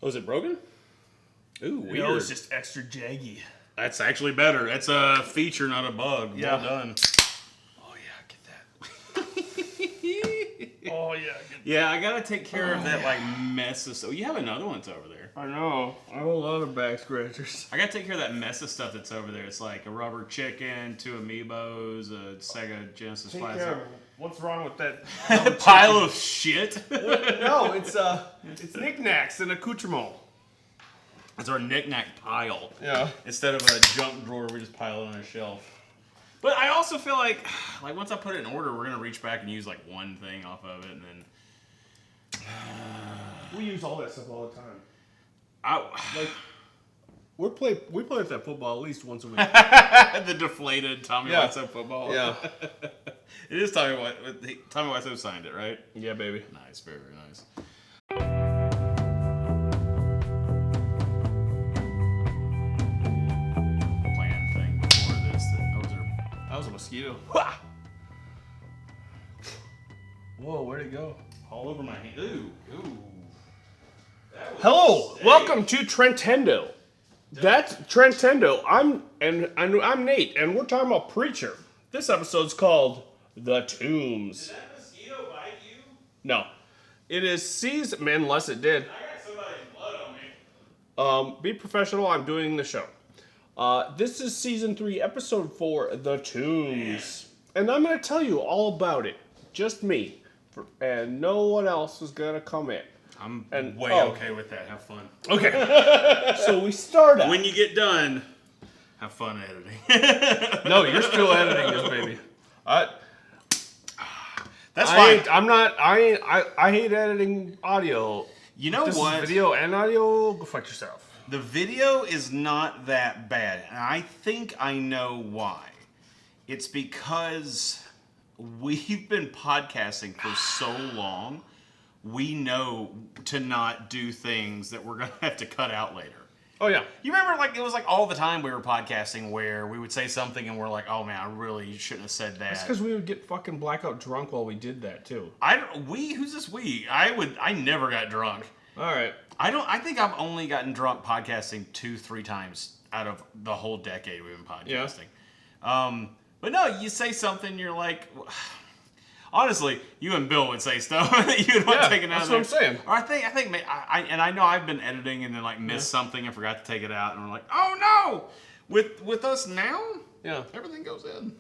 Oh, is it broken? Ooh, weird. No, it's just extra jaggy. That's actually better. That's a feature, not a bug. Yeah. Well done. Oh, yeah, get that. Oh, yeah. Yeah, I gotta take care of that, like, mess of stuff. You have another one that's over there. I know. I have a lot of back scratchers. I gotta take care of that mess of stuff that's over there. It's like a rubber chicken, 2 amiibos, a Sega Genesis 5. What's wrong with that Pile of shit. No, it's knickknacks and accoutrement. It's our knick-knack pile. Yeah. Instead of a junk drawer, we just pile it on a shelf. But I also feel like once I put it in order, we're gonna reach back and use like one thing off of it, and then We use all that stuff all the time. like we play with that football at least once a week. the deflated Tommy Yeah. Wiseau football. Yeah. It is Tommy Wiseau signed it, right? Yeah, baby. Nice, very, very nice. Plan thing before this. That was a mosquito. Whoa, where'd it go? All over my hand. Ooh. Hello, welcome to Trentendo. That's Trentendo. I'm Nate, and we're talking about Preacher. This episode's called The Tombs. Did that mosquito bite you? No, it is season. Unless it did. I got somebody's blood on me. Be professional. I'm doing the show. This is season 3, episode 4, The Tombs, and I'm gonna tell you all about it. Just me, and no one else is gonna come in. I'm way okay with that. Have fun. Okay. So we start out. When you get done, have fun editing. No, you're still editing this, baby. That's fine. I hate editing audio. You know This what? is video and audio. Go fuck yourself. The video is not that bad, and I think I know why. It's because we've been podcasting for so long, we know to not do things that we're going to have to cut out later. Oh, yeah. You remember, like, it was like all the time we were podcasting where we would say something and we're like, oh man, I really shouldn't have said that. That's because we would get fucking blackout drunk while we did that, too. Who's this we? I never got drunk. All right. I think I've only gotten drunk podcasting 2-3 times out of the whole decade we've been podcasting. Yeah. But no, you say something, you're like, honestly, you and Bill would say stuff that you would want taken out of there. That's what I'm saying. Or I know I've been editing and then like missed something and forgot to take it out, and we're like, oh no! With us now, everything goes in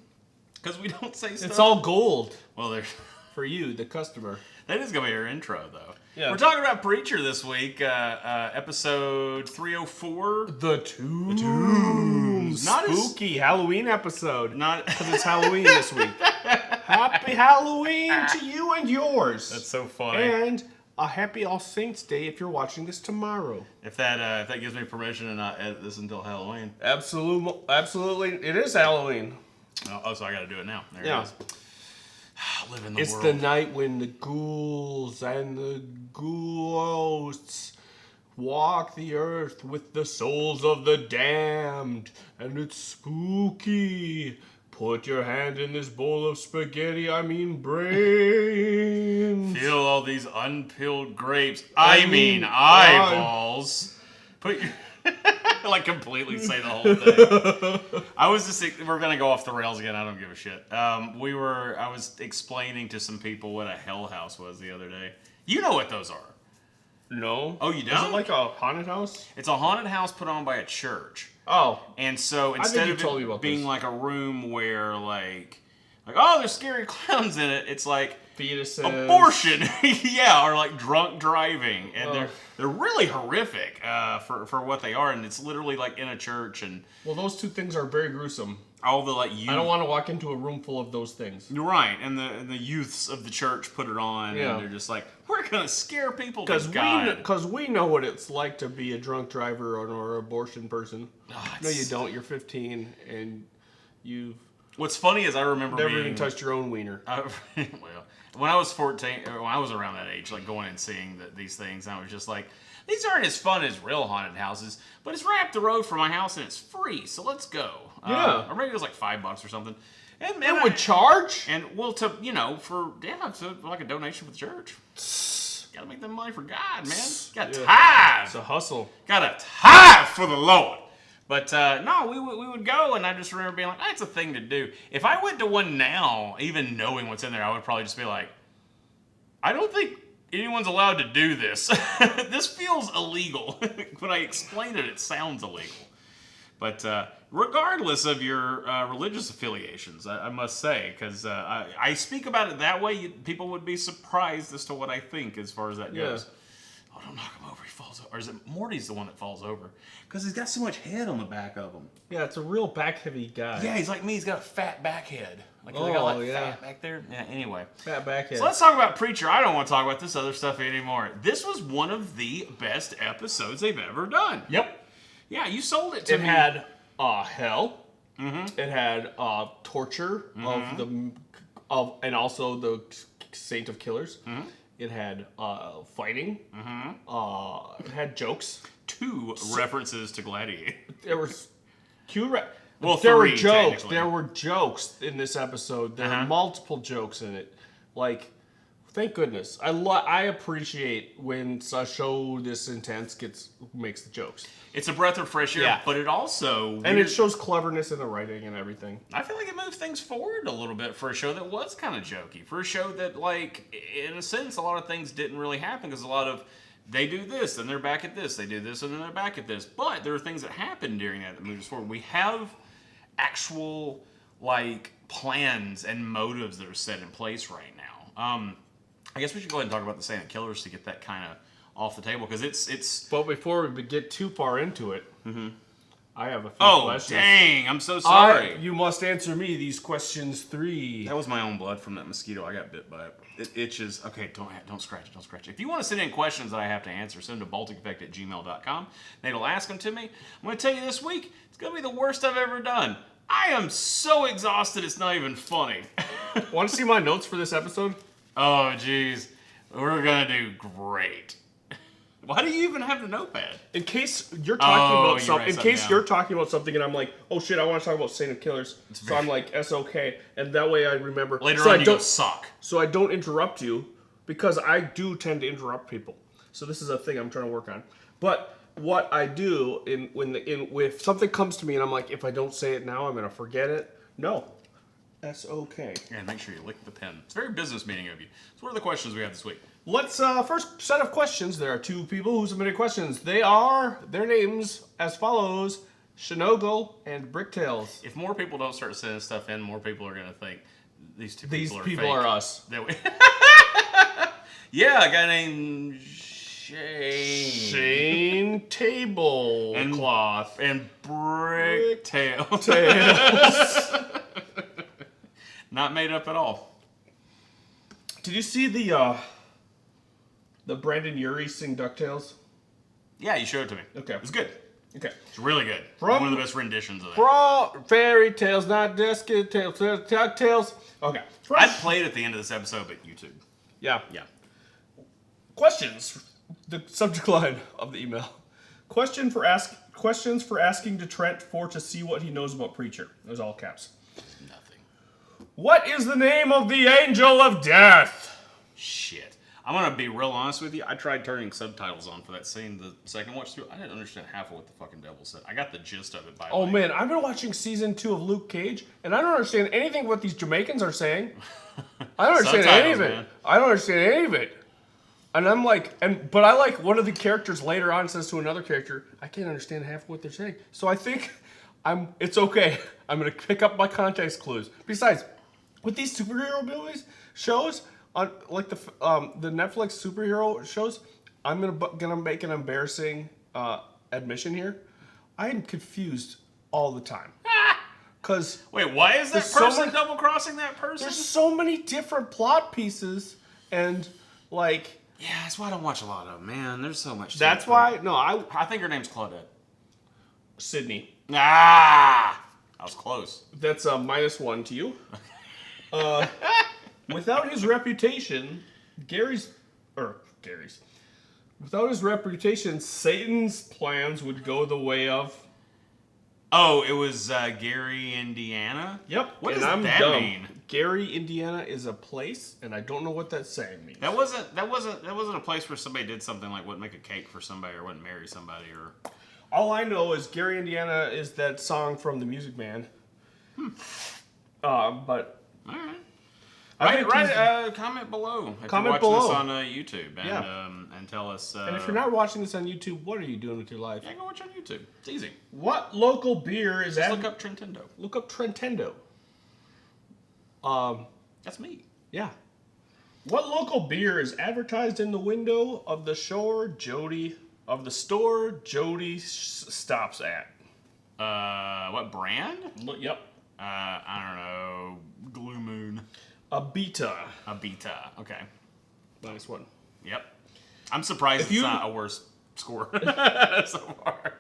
because we don't say stuff. It's all gold. Well, there's for you, the customer. That is gonna be our intro, though. Yeah. We're talking about Preacher this week, episode 304. The Tombs. Not as- spooky Halloween episode. Not Because it's Halloween this week. Happy Halloween to you and yours. That's so funny. And a happy All Saints Day if you're watching this tomorrow. If that gives me permission to not edit this until Halloween. Absolutely. It is Halloween. Oh, so I got to do it now. There Yeah. it is. Live in the It's world. the night when the ghouls and the ghosts walk the earth with the souls of the damned, and it's spooky. Put your hand in this bowl of spaghetti, I mean brains. Feel all these unpeeled grapes. I mean eyeballs. Put your... like completely say the whole thing. We're gonna go off the rails again. I don't give a shit. I was explaining to some people what a hell house was the other day. You know what those are? No. Oh, you don't? Is it like a haunted house? It's a haunted house put on by a church. Oh. And so think instead you of told me it about being this. like a room where like oh, there's scary clowns in it, it's like Fetuses. abortion, or like drunk driving, and they're really horrific for what they are, and it's literally like in a church, and Well, those two things are very gruesome. all the like youth. I don't want to walk into a room full of those things. You're right, and the youths of the church put it on, Yeah. and they're just like, we're gonna scare people to Because God. we know what it's like to be a drunk driver or an abortion person. Oh, No, you don't. You're 15 and you've What's funny is I remember never being even touched your own wiener. well, when I was 14, or when I was around that age, like going and seeing these things, I was just like, these aren't as fun as real haunted houses, but it's right up the road from my house and it's free, so let's go. Yeah. Or maybe it was like $5 or something. And It would charge? And well, for like a donation for the church. Gotta make that money for God, man. Got Yeah. tithe. It's a hustle. Gotta tithe for the Lord. But no, we would go, and I just remember being like, that's a thing to do. If I went to one now, even knowing what's in there, I would probably just be like, I don't think anyone's allowed to do this. This feels illegal. When I explain it, it sounds illegal. But regardless of your religious affiliations, I must say, because I speak about it that way, people would be surprised as to what I think as far as that goes. Oh, don't knock him over. He falls over. Or is it Morty's the one that falls over? Because he's got so much head on the back of him. Yeah, it's a real back-heavy guy. Yeah, he's like me. He's got a fat back head. Like, they got fat back there. Yeah, anyway. Fat back head. So let's talk about Preacher. I don't want to talk about this other stuff anymore. This was one of the best episodes they've ever done. Yep. Yeah, you sold it to me. It had hell. Mm-hmm. It had torture and also the Saint of Killers. Mm-hmm. It had fighting. Mm-hmm. It had jokes. 2 references to Gladiator. There was 2. There were jokes. There were jokes in this episode. There were multiple jokes in it. Like, thank goodness. I appreciate when a show this intense makes the jokes. It's a breath of fresh air, but it also... And it shows cleverness in the writing and everything. I feel like it moved things forward a little bit for a show that was kind of jokey. For a show that, like, in a sense, a lot of things didn't really happen because a lot of... They do this, and they're back at this. They do this, and then they're back at this. But there are things that happen during that move us forward. We have actual, like, plans and motives that are set in place right now. I guess we should go ahead and talk about the Saint of Killers to get that kind of off the table, because it's... But before we get too far into it, I have a few questions. Oh, dang. I'm so sorry. You must answer me these questions 3. That was my own blood from that mosquito. I got bit by it. It itches. Okay, don't scratch it. Don't scratch it. If you want to send in questions that I have to answer, send them to balticeffect@gmail.com. Nate'll ask them to me. I'm going to tell you this week, it's going to be the worst I've ever done. I am so exhausted, it's not even funny. Want to see my notes for this episode? Oh, jeez. We're going to do great. Why do you even have the notepad? In case you're talking about something. In case you're talking about something, and I'm like, oh shit, I want to talk about Saint of Killers. So I'm like, that's okay, and that way I remember. Later on, you don't suck. So I don't interrupt you, because I do tend to interrupt people. So this is a thing I'm trying to work on. But what I do if something comes to me and I'm like, if I don't say it now, I'm gonna forget it. No, that's okay. And make sure you lick the pen. It's a very business meeting of you. So what are the questions we have this week? Let's, first set of questions. There are 2 people who submitted questions. Their names as follows: Shinogo and Bricktails. If more people don't start sending stuff in, more people are going to think these people are fake. These people are us. Yeah, a guy named Shane Tablecloth. And Bricktails. Not made up at all. Did you see the Brandon Urie sing DuckTales? Yeah, you showed it to me. Okay. It was good. Okay. It's really good. One of the best renditions of that. From fairy tales, not just kid tales, DuckTales. Okay. I'd play it at the end of this episode, but YouTube. Yeah. Yeah. Questions. The subject line of the email. Questions for asking to Trent to see what he knows about Preacher. It was all caps. Nothing. What is the name of the angel of death? Shit. I'm going to be real honest with you. I tried turning subtitles on for that scene the second watch through. I didn't understand half of what the fucking devil said. I got the gist of it by the way. Oh man, I've been watching season 2 of Luke Cage, and I don't understand anything what these Jamaicans are saying. I don't understand any of it. Man. I don't understand any of it. And I'm like, but I like one of the characters later on says to another character, I can't understand half of what they're saying. So I think it's okay. I'm going to pick up my context clues. Besides, with these superhero shows, on like the Netflix superhero shows, I'm gonna make an embarrassing admission here. I am confused all the time. Cause wait, why is that person double crossing that person? There's so many different plot pieces, and like yeah, that's why I don't watch a lot of them, man. There's so much. That's why I think her name's Claudette. Sydney. Ah, I was close. That's a -1 to you. Without his reputation, without his reputation, Satan's plans would go the way of... Oh, it was Gary, Indiana? Yep. What does that mean? Gary, Indiana is a place, and I don't know what that saying means. That wasn't a place where somebody did something like wouldn't make a cake for somebody or wouldn't marry somebody or. All I know is Gary, Indiana is that song from The Music Man. But all right. Comment below. If comment you're watching below this on YouTube and tell us. And if you're not watching this on YouTube, what are you doing with your life? Yeah, go watch on YouTube. It's easy. What local beer is Just look up Trentendo. Look up Trentendo. That's me. Yeah. What local beer is advertised in the window of the store Jody stops at? What brand? Yep. I don't know. Glue Moon. Abita. Okay. -1. Yep. I'm surprised it's not a worse score so far.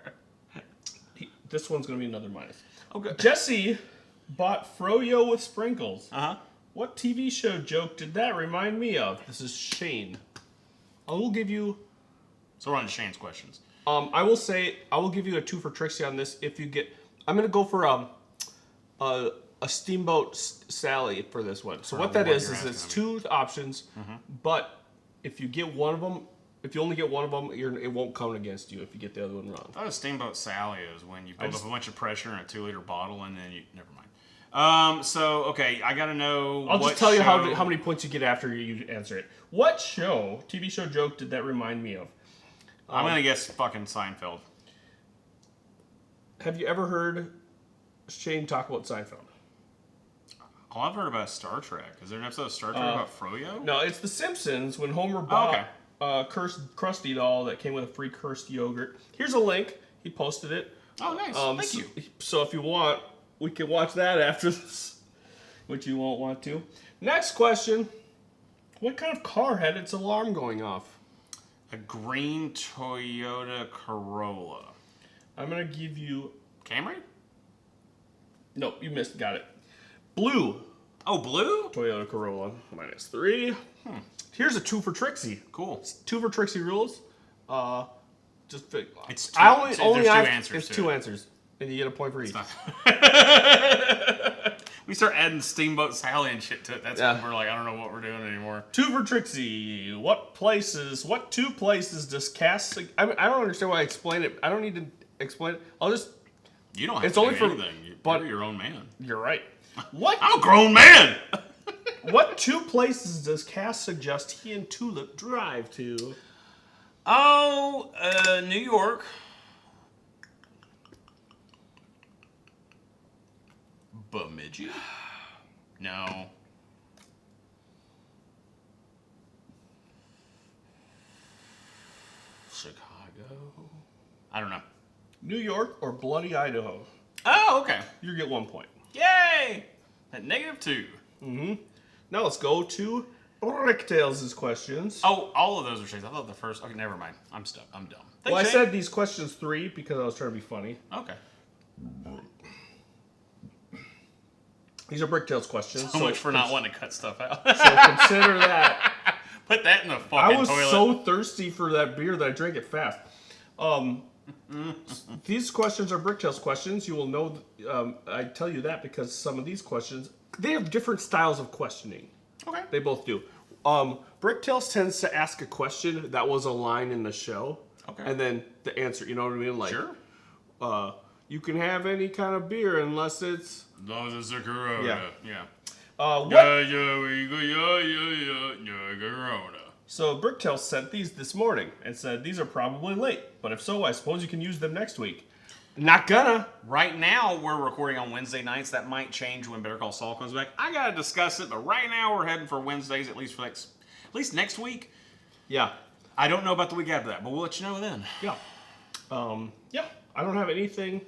This one's going to be another minus. Okay. Jesse bought Froyo with sprinkles. Uh-huh. What TV show joke did that remind me of? This is Shane. I will give you... So we're on Shane's questions. I will give you a 2 for Trixie on this if you get... I'm going to go for a Steamboat Sally for this one. So what that is it's 2 options, but if you get one of them, if you only get one of them, it won't count against you if you get the other one wrong. I thought a Steamboat Sally is when you build up a bunch of pressure in a 2-liter bottle and then you... Never mind. Okay, I gotta know. I'll just tell you how many points you get after you answer it. What TV show joke did that remind me of? I'm gonna guess fucking Seinfeld. Have you ever heard Shane talk about Seinfeld? Oh, I've heard about Star Trek. Is there an episode of Star Trek about Froyo? No, it's The Simpsons when Homer bought cursed Krusty doll that came with a free cursed yogurt. Here's a link. He posted it. Oh, nice. Thank you. So if you want, we can watch that after this, which you won't want to. Next question. What kind of car had its alarm going off? A green Toyota Corolla. I'm going to give you... Camry? No, you missed. Got it. Blue. Oh, blue? Toyota Corolla. -3. Here's a 2 for Trixie. Cool. 2 for Trixie rules. Just... It's 2. There's 2 answers. It's 2 answers. And you get a point for each. We start adding Steamboat Sally and shit to it. That's when we're like, I don't know what we're doing anymore. 2 for Trixie. What 2 places does Cass... I don't understand why I explain it. I don't need to explain it. I'll just... You don't have to do anything. You're your own man. You're right. What? I'm a grown man! What 2 places does Cass suggest he and Tulip drive to? Oh, New York. Bemidji? No. Chicago? I don't know. New York or Bloody Idaho? Oh, okay. You get 1 point. Yay! At -2. Now let's go to Bricktails' questions. Oh, all of those are shades. I thought the first... Okay, never mind. I'm stuck. I'm dumb. Well, I said these questions 3 because I was trying to be funny. Okay. These are Bricktails questions. So much for not wanting to cut stuff out. So consider that. Put that in the fucking toilet. I was so thirsty for that beer that I drank it fast. These questions are Bricktails questions. You will know, I tell you that because some of these questions, they have different styles of questioning. Okay. They both do. Bricktails tends to ask a question that was a line in the show. Okay. And then the answer, you know what I mean? Like, sure. You can have any kind of beer unless it's... As long as it's a Corona. Yeah. What? Corona. So Bricktails sent these this morning and said, these are probably late. But if so, I suppose you can use them next week. Not gonna. Right now, we're recording on Wednesday nights. That might change when Better Call Saul comes back. I gotta discuss it, but right now we're heading for Wednesdays, at least next week. Yeah. I don't know about the week after that, but we'll let you know then. Yeah. Yeah. I don't have anything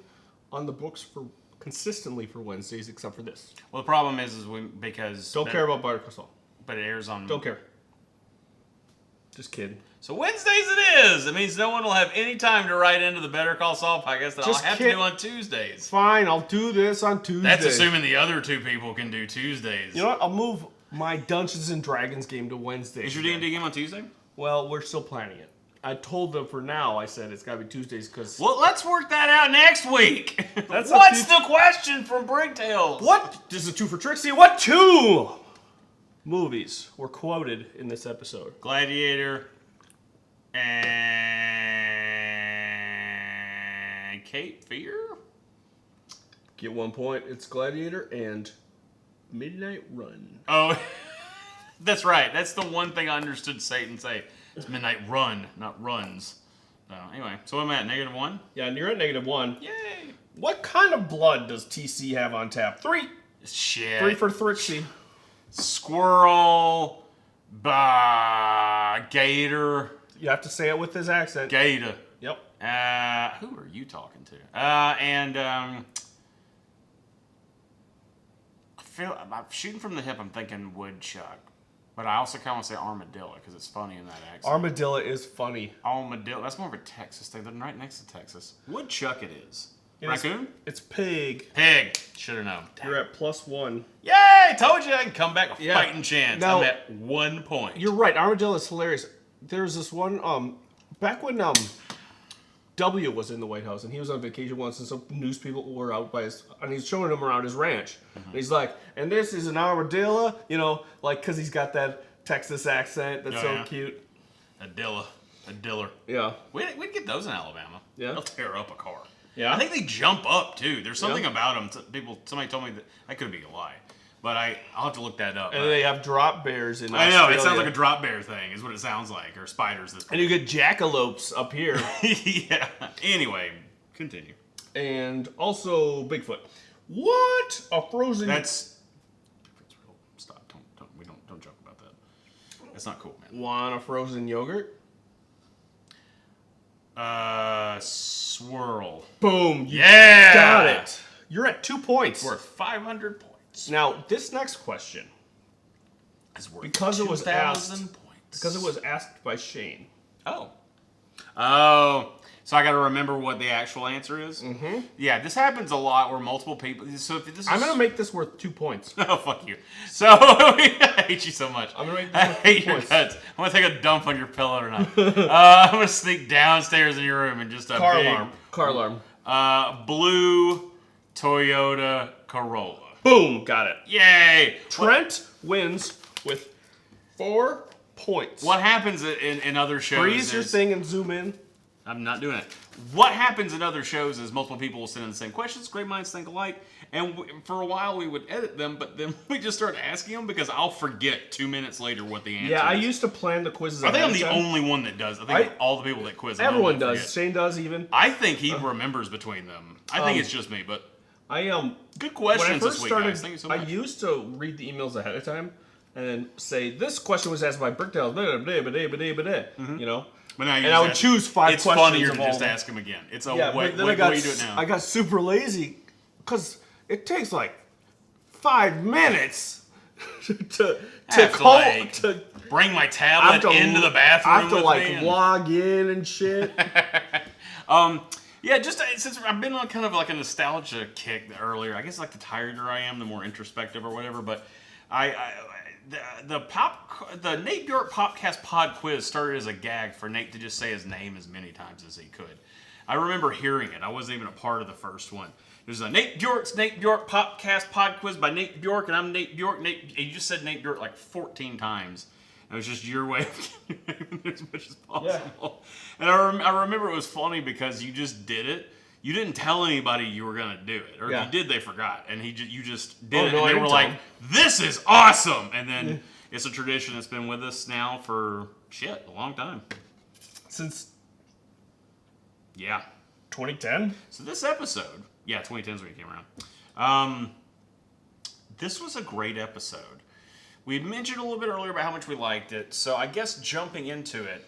on the books for consistently for Wednesdays except for this. Well, the problem is because don't care about Better Call Saul. But it airs on. Don't care. Just kidding. So Wednesdays it is. It means no one will have any time to write into the Better Call Saul podcast that I'll have to do on Tuesdays. Fine, I'll do this on Tuesday. That's assuming the other 2 people can do Tuesdays. You know what? I'll move my Dungeons and Dragons game to Wednesday. Is your D&D game on Tuesday? Well, we're still planning it. I told them for now. I said it's got to be Tuesdays because. Well, let's work that out next week. That's What's the question from Bricktails? What? This is a 2 for Trixie. What 2 movies were quoted in this episode? Gladiator and Cape Fear? Get 1 point. It's Gladiator and Midnight Run. Oh, that's right. That's the one thing I understood Satan say. It's Midnight Run, not runs. Anyway, so I'm at -1. Yeah, and you're at -1. Yay! What kind of blood does TC have on tap? 3. Shit. 3 for Trixie. Squirrel, gator. You have to say it with his accent. Gator. Yep. Who are you talking to? I'm shooting from the hip. I'm thinking woodchuck, but I also kind of want to say armadillo because it's funny in that accent. Armadillo is funny. Armadillo. That's more of a Texas thing. They're right next to Texas. Woodchuck it is. Raccoon? It's pig. Pig. Should have known. You're at +1. Yay! Told you I can come back a fighting chance. Now, I'm at 1 point. You're right. Armadillo is hilarious. There's this one, back when W was in the White House, and he was on vacation once, and some news people were out by his, and he's showing them around his ranch. Mm-hmm. And he's like, and this is an armadillo, you know, like, because he's got that Texas accent that's cute. A diller. Yeah. We'd get those in Alabama. Yeah. They'll tear up a car. Yeah. I think they jump up, too. There's something about them. Somebody told me that could be a lie. But I'll have to look that up. And they have drop bears in I Australia. know, it sounds like a drop bear thing, is what it sounds like, or spiders. And you get jackalopes up here. Yeah. Anyway, continue. And also Bigfoot. What? A frozen... That's real. Stop. Don't joke about that. That's not cool, man. Want a frozen yogurt? Swirl. Boom. Yeah! Got it. You're at 2 points. Worth 500 points. Now, this next question is worth because it was asked points. Because it was asked by Shane. Oh, so I got to remember what the actual answer is. Mm-hmm. Yeah, this happens a lot where multiple people. So if this is, I'm gonna make this worth 2 points. Oh, fuck you. So I hate you so much. I'm gonna make I this worth hate 2 your points. guts. I'm gonna take a dump on your pillow tonight. I'm gonna sneak downstairs in your room and just Car alarm. Blue Toyota Corolla. Boom! Got it. Yay! Trent wins with 4 points. What happens in other shows? Freeze your thing and zoom in. I'm not doing it. What happens in other shows is multiple people will send in the same questions. Great minds think alike. And for a while we would edit them, but then we just start asking them because I'll forget 2 minutes later what the answer is. Yeah, I used to plan the quizzes. I think I'm the only one that does. I think all the people that quiz. Everyone does. Shane does even. I think he remembers between them. I think it's just me, but good questions this week, guys. Thank you so much. I used to read the emails ahead of time and then say this question was asked by Bricktails, you know. But now and I would choose 5 questions. It's funnier to just ask them again. It's a way you do it now. I got super lazy because it takes like 5 minutes to bring my tablet into the bathroom. I have to like log in and shit. Yeah, just since I've been on kind of like a nostalgia kick earlier, I guess like the tireder I am, the more introspective or whatever. But the Nate Bjork Popcast Pod Quiz started as a gag for Nate to just say his name as many times as he could. I remember hearing it. I wasn't even a part of the first one. It was a Nate Bjork Popcast Pod Quiz by Nate Bjork, and I'm Nate Bjork. You just said Nate Bjork like 14 times. It was just your way of getting as much as possible. Yeah. And I remember it was funny because you just did it. You didn't tell anybody you were going to do it. Or if you did, they forgot. And you just did it. And they were like, this is awesome. And then it's a tradition that's been with us now for, a long time. Since... 2010? So this episode... 2010 is when it came around. This was a great episode. We had mentioned a little bit earlier about how much we liked it, so I guess jumping into it,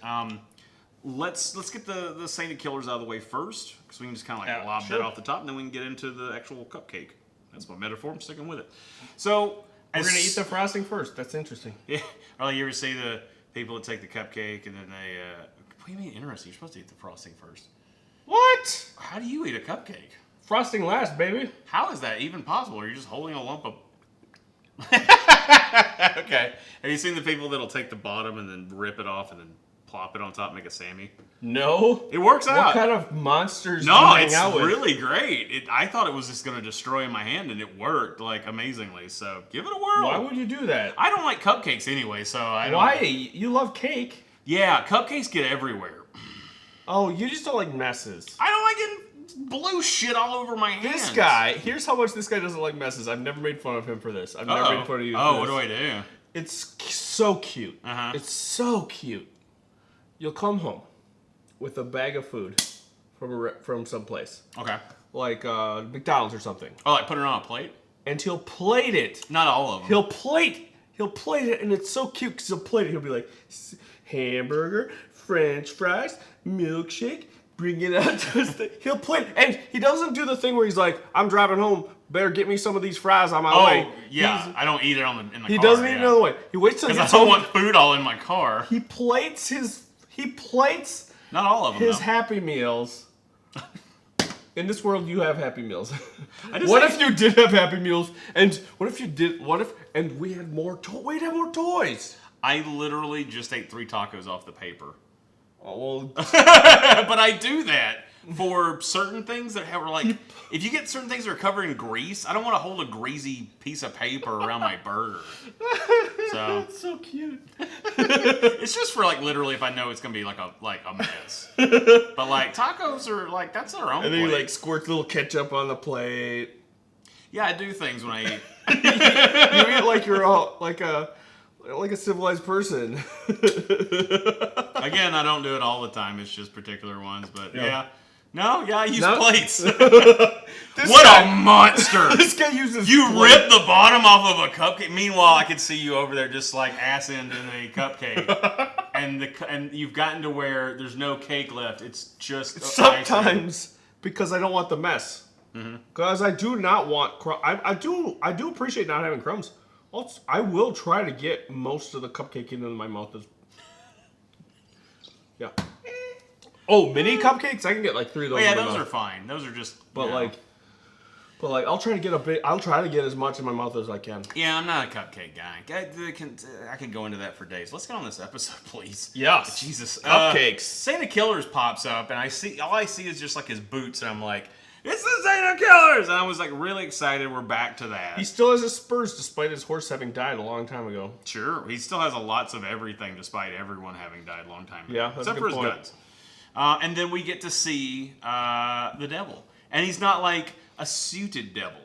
let's get the Sainted Killers out of the way first, because we can just kind of like lob that off the top, and then we can get into the actual cupcake. That's my metaphor. I'm sticking with it. So we're gonna eat the frosting first. That's interesting. Yeah. Or like you ever see the people that take the cupcake and then they? What do you mean interesting? You're supposed to eat the frosting first. What? How do you eat a cupcake? Frosting last, baby. How is that even possible? Are you just holding a lump of... Okay. Have you seen the people that'll take the bottom and then rip it off and then plop it on top, make a Sammy. No. It works out. What kind of monsters do you No, hang it's out with? really great. I thought it was just going to destroy my hand, and it worked like amazingly. So give it a whirl. Why would you do that? I don't like cupcakes anyway, so I don't. Why? You love cake. Yeah, cupcakes get everywhere. Oh, you just don't like messes. I don't like getting blue shit all over my hands. This guy, here's how much this guy doesn't like messes. I've never made fun of him for this. I've never made fun of you for what this. do I do? It's so cute. Uh-huh. It's so cute. You'll come home with a bag of food from someplace, Okay. like McDonald's or something, Oh, like put it on a plate? and he'll plate it. Not all of them. He'll plate it, and it's so cute because he'll plate it. He'll be like, hamburger, French fries, milkshake. Bring it out to the He'll plate, and he doesn't do the thing where he's like, "I'm driving home. Better get me some of these fries on my way." Yeah. I don't eat it in the car. He doesn't eat it another way. He waits till he Because gets I don't home. want food all in my car. He plates Not all of them, his though. Happy Meals. In this world, you have Happy Meals. just What think- if you did have Happy Meals? And and we had more we'd have more toys. I literally just ate 3 tacos off the paper. Oh, well, But I do that for certain things that have like, if you get certain things that are covered in grease, I don't want to hold a greasy piece of paper around my burger. So that's so cute. it's just for like literally if I know it's gonna be like a mess. But like tacos are like that's their own. And then you plate. like squirt little ketchup on the plate. Yeah, I do things when I eat. You eat like you're all like a civilized person. Again, I don't do it all the time. It's just particular ones. But Yeah. I use No. plates. This What guy, a monster! This guy uses You plate. ripped the bottom off of a cupcake. Meanwhile, I could see you over there just like ass end in a cupcake, and you've gotten to where there's no cake left. It's just icing. Sometimes because I don't want the mess. Because I do not want I do appreciate not having crumbs. Also, I will try to get most of the cupcake into my mouth. Yeah. Oh, mini cupcakes? I can get like 3 of those. Oh, yeah, in my those mouth. are fine. Those are just. But you know. like, I'll try to get I'll try to get as much in my mouth as I can. Yeah, I'm not a cupcake guy. I could go into that for days. Let's get on this episode, please. Yes. Jesus. Cupcakes. Santa Killers pops up, and all I see is just like his boots, and I'm like, it's the Santa Killers! And I was like really excited. We're back to that. He still has his spurs despite his horse having died a long time ago. Sure. He still has lots of everything despite everyone having died a long time ago. Yeah, that's Except a for good his point. guns. And then we get to see the devil. And he's not like a suited devil.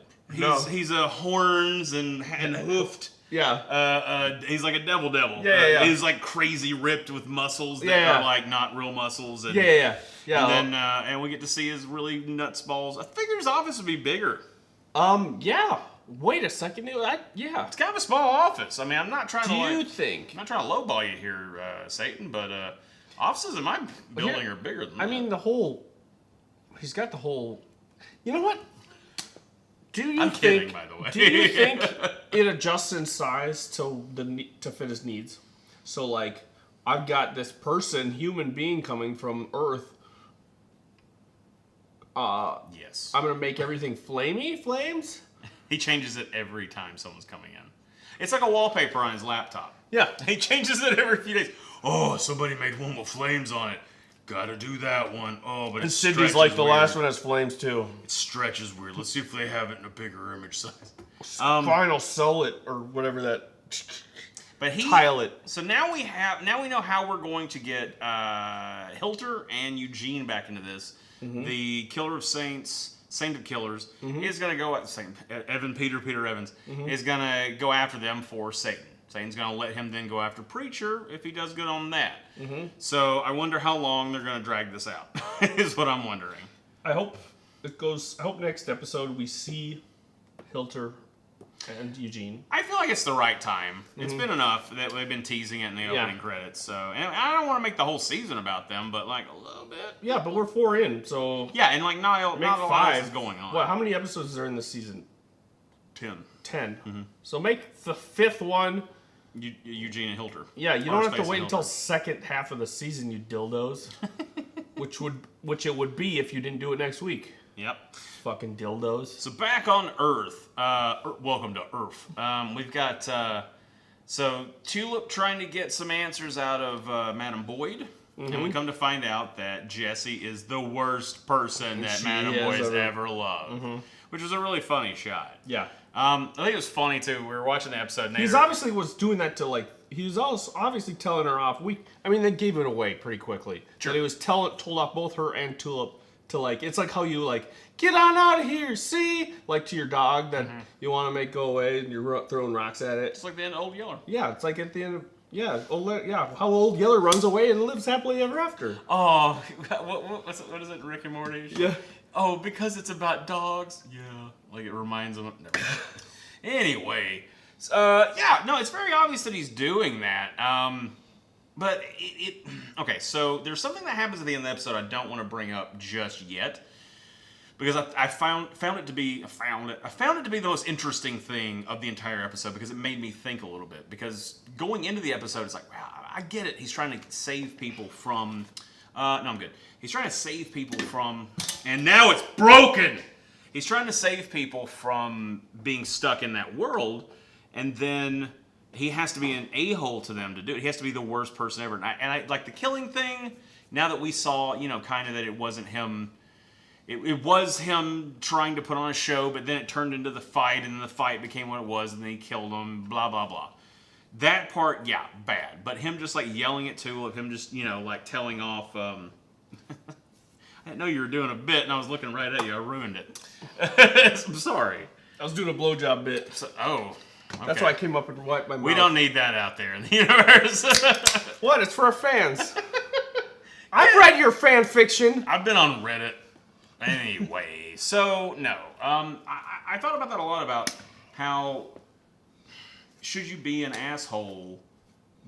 He's a horns and hoofed. Yeah. He's like a devil. Yeah. He's like crazy ripped with muscles that are like not real muscles. And, Yeah. And then and we get to see his really nuts balls. I figured his office would be bigger. Yeah. Wait a second. Yeah. It's kind of a small office. I mean, I'm not trying Do to you like, think? I'm not trying to lowball you here, Satan, but offices in my building are bigger than that. I mean, he's got the whole. You know what? I'm kidding, by the way. Do you think it adjusts in size to fit his needs? So like, I've got this human being coming from Earth. Yes. I'm gonna make everything flames. He changes it every time someone's coming in. It's like a wallpaper on his laptop. Yeah. He changes it every few days. Oh, somebody made one with flames on it. Gotta do that one. Oh, but And Sydney's like the last one has flames too. It stretches weird. Let's see if they have it in a bigger image size. Fine, I'll sell it or whatever that. But Tile it. So now we know how we're going to get Hilter and Eugene back into this. Mm-hmm. The Killer of Saints, Saint of Killers, is going to go at the same. Peter Evans is going to go after them for Satan. Satan's going to let him then go after Preacher if he does good on that. So I wonder how long they're going to drag this out. Is what I'm wondering. I hope next episode we see Hilter and Eugene. I feel like it's the right time. It's been enough that they've been teasing it in the opening credits. So, and I don't want to make the whole season about them, but like a little bit. Yeah, but we're 4 in, so Yeah, and like not a lot else is going on. What? How many episodes are in this season? 10. 10. So make the 5th one. Eugene and Hilter. Yeah, you don't have to Space wait and until Hilter. second half of the season, you dildos. which it would be if you didn't do it next week. Yep. Fucking dildos. So back on Earth. Welcome to Earth. We've got so Tulip trying to get some answers out of Madam Boyd. And we come to find out that Jessie is the worst person that Madam Boy's ever loved. Which was a really funny shot. Yeah. I think it was funny, too. We were watching the episode. He's obviously was doing that to, like, he was also obviously telling her off. They gave it away pretty quickly. Sure. But he was told off both her and Tulip to, like, it's like how you, like, get on out of here, see? Like to your dog that you want to make go away and you're throwing rocks at it. It's like the end of Old Yeller. Yeah, it's like at the end of, how Old Yeller runs away and lives happily ever after. Oh, what is it, Rick and Morty? Yeah. Oh, because it's about dogs? Yeah. Like it reminds them of... Anyway. It's very obvious that he's doing that. But okay, so there's something that happens at the end of the episode I don't want to bring up just yet. Because I found it to be the most interesting thing of the entire episode because it made me think a little bit. Because going into the episode, it's like, wow, I get it. He's trying to save people from... no, I'm good. He's trying to save people from... And now it's broken! He's trying to save people from being stuck in that world, and then he has to be an a-hole to them to do it. He has to be the worst person ever. And I like the killing thing, now that we saw, kind of that it wasn't him... It was him trying to put on a show, but then it turned into the fight, and then the fight became what it was, and then he killed him, blah, blah, blah. That part, yeah, bad. But him just, like, yelling at Tulip, him just, like, telling off... I didn't know you were doing a bit, and I was looking right at you. I ruined it. I'm sorry. I was doing a blowjob bit. Okay. That's why I came up and wiped my mouth. We don't need that out there in the universe. What? It's for our fans. I've read your fan fiction. I've been on Reddit. Anyway, so, no. I thought about that a lot, about how should you be an asshole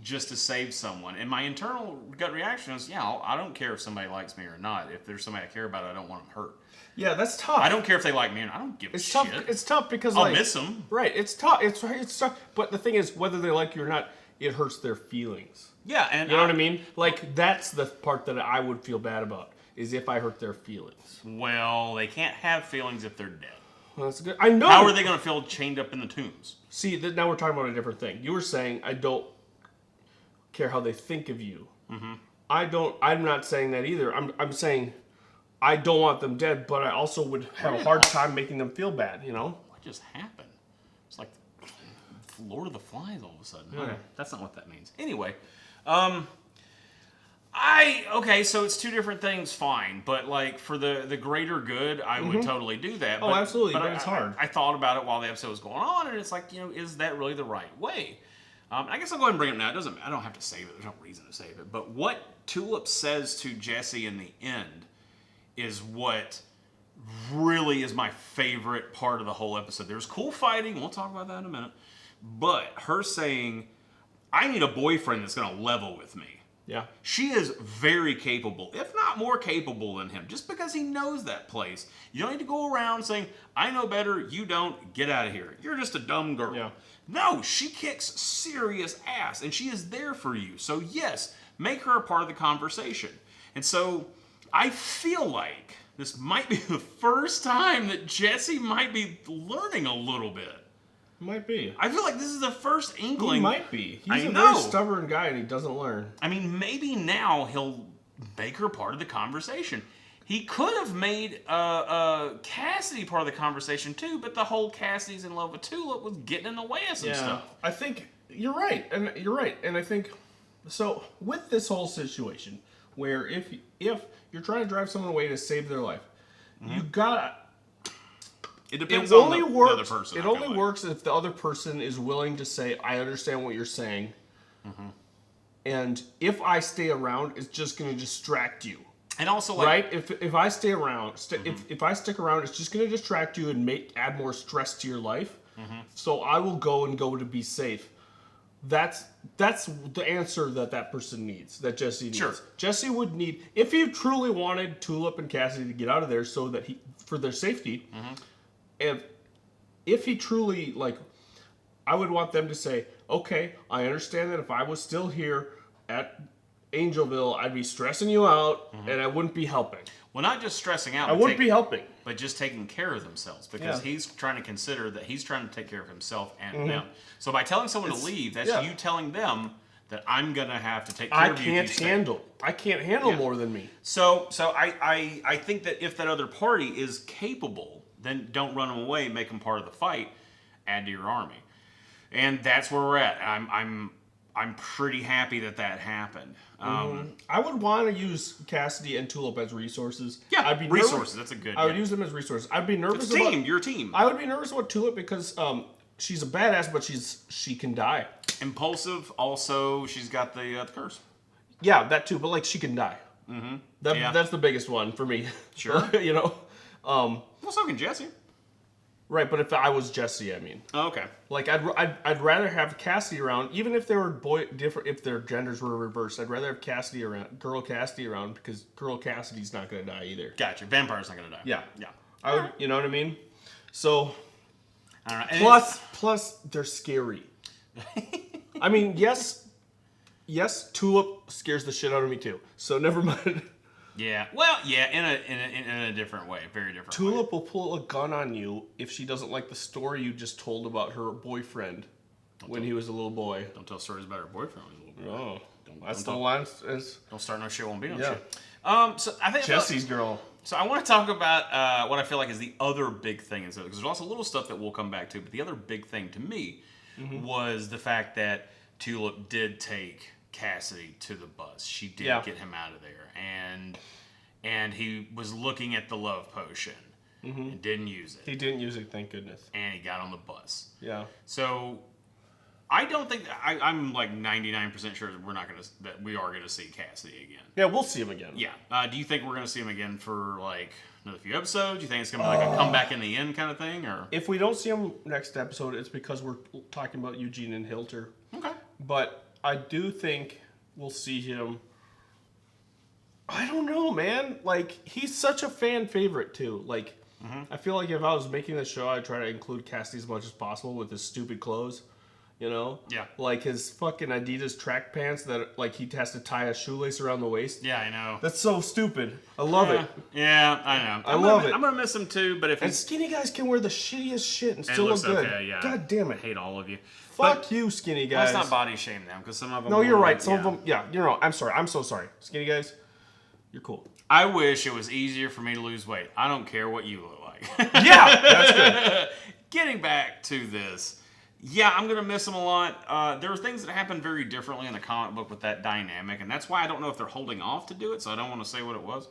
just to save someone? And my internal gut reaction is, I don't care if somebody likes me or not. If there's somebody I care about, I don't want them hurt. Yeah, that's tough. I don't care if they like me or not. I don't give a shit. It's tough because, I'll miss them. Right, it's tough. It's tough. But the thing is, whether they like you or not, it hurts their feelings. Yeah, and you know what I mean? Like, that's the part that I would feel bad about, is if I hurt their feelings. Well, they can't have feelings if they're dead. Well, that's good. I know. How are they going to feel chained up in the tombs? See, now we're talking about a different thing. You were saying, I don't care how they think of you. Mm-hmm. I'm not saying that either. I'm saying I don't want them dead, but I also would have a hard time making them feel bad, What just happened? It's like Lord of the Flies all of a sudden. Yeah. Okay, that's not what that means. Anyway, so it's two different things, fine. But, like, for the greater good, I would totally do that. Oh, absolutely, but it's hard. I thought about it while the episode was going on, and it's like, is that really the right way? I guess I'll go ahead and bring it up now. I don't have to save it. There's no reason to save it. But what Tulip says to Jessie in the end is what really is my favorite part of the whole episode. There's cool fighting. We'll talk about that in a minute. But her saying, I need a boyfriend that's going to level with me. Yeah. She is very capable, if not more capable than him, just because he knows that place. You don't need to go around saying, I know better, you don't, get out of here. You're just a dumb girl. Yeah. No, she kicks serious ass, and she is there for you. So yes, make her a part of the conversation. And so I feel like this might be the first time that Jessie might be learning a little bit. Might be. I feel like this is the first inkling. He might be. He's a very stubborn guy and he doesn't learn. I mean, maybe now he'll make her part of the conversation. He could have made Cassidy part of the conversation too, but the whole Cassidy's in love with Tulip was getting in the way of some stuff. I think you're right. And I think, so with this whole situation, where if you're trying to drive someone away to save their life, you gotta... It depends on the other person. It only works if the other person is willing to say, I understand what you're saying. Mm-hmm. And if I stay around, it's just going to distract you. And also, like... Right? If I stay around, if I stick around, it's just going to distract you and add more stress to your life. Mm-hmm. So I will go to be safe. That's the answer that person needs, that Jessie needs. Sure. Jessie would need... If he truly wanted Tulip and Cassidy to get out of there so that for their safety... Mm-hmm. If he truly, like, I would want them to say, okay, I understand that if I was still here at Angelville, I'd be stressing you out, and I wouldn't be helping. Well, not just stressing out. I wouldn't be helping. But just taking care of themselves, because he's trying to consider that he's trying to take care of himself and them. So by telling someone to leave, that's you telling them that I'm gonna have to take care of you. I can't handle more than me. So I think that if that other party is capable, then don't run them away. Make them part of the fight. Add to your army, and that's where we're at. I'm pretty happy that happened. I would want to use Cassidy and Tulip as resources. Yeah, I'd be resources. Nervous. That's a good. I would use them as resources. I'd be nervous about your team. I would be nervous about Tulip because she's a badass, but she can die. Impulsive. Also, she's got the curse. Yeah, that too. But like, she can die. Mm-hmm. That's the biggest one for me. Sure. You know. Well, so can Jesse. Right, but if I was Jesse, I mean. Oh, okay. Like, I'd rather have Cassidy around, even if they were different, if their genders were reversed. I'd rather have Cassidy around, girl Cassidy around, because girl Cassidy's not gonna die either. Gotcha. Vampire's not gonna die. Yeah, yeah. I would, you know what I mean? So, I don't know. Plus they're scary. I mean, yes, Tulip scares the shit out of me too. So never mind. Yeah. Well, yeah, in a different way, very different. Tulip will pull a gun on you if she doesn't like the story you just told about her boyfriend when he was a little boy. Don't tell stories about her boyfriend when he was a little boy. Oh, that's the line. Don't start no shit, won't be no Yeah. shit. So I think Jesse's girl. So I want to talk about what I feel like is the other big thing, because there's also little stuff that we'll come back to, but the other big thing to me was the fact that Tulip did take Cassidy to the bus. She did get him out of there, and he was looking at the love potion and didn't use it. He didn't use it, thank goodness. And he got on the bus. Yeah. So I don't think I'm like 99% sure that we are gonna see Cassidy again. Yeah, we'll see him again. Yeah. Do you think we're gonna see him again for like another few episodes? Do you think it's gonna be like a comeback in the end kind of thing, or if we don't see him next episode, it's because we're talking about Eugene and Hilter. Okay. But I do think we'll see him. I don't know, man. Like, he's such a fan favorite too. Like, I feel like if I was making this show, I'd try to include Cassidy as much as possible with his stupid clothes. You know? Yeah. Like his fucking Adidas track pants that, like, he has to tie a shoelace around the waist. Yeah, I know. That's so stupid. I love it. Yeah, I know. I love it. I'm gonna miss him too, but if And skinny guys can wear the shittiest shit and still looks look good. okay, yeah. God damn I it. hate all of you. Fuck you, skinny guys. Let's not body shame them, because some of them. No, you're right. Some of them, yeah, you know. I'm sorry. I'm so sorry, skinny guys. You're cool. I wish it was easier for me to lose weight. I don't care what you look like. Yeah, that's good. Getting back to this. Yeah, I'm going to miss him a lot. There were things that happened very differently in the comic book with that dynamic, and that's why I don't know if they're holding off to do it, so I don't want to say what it was.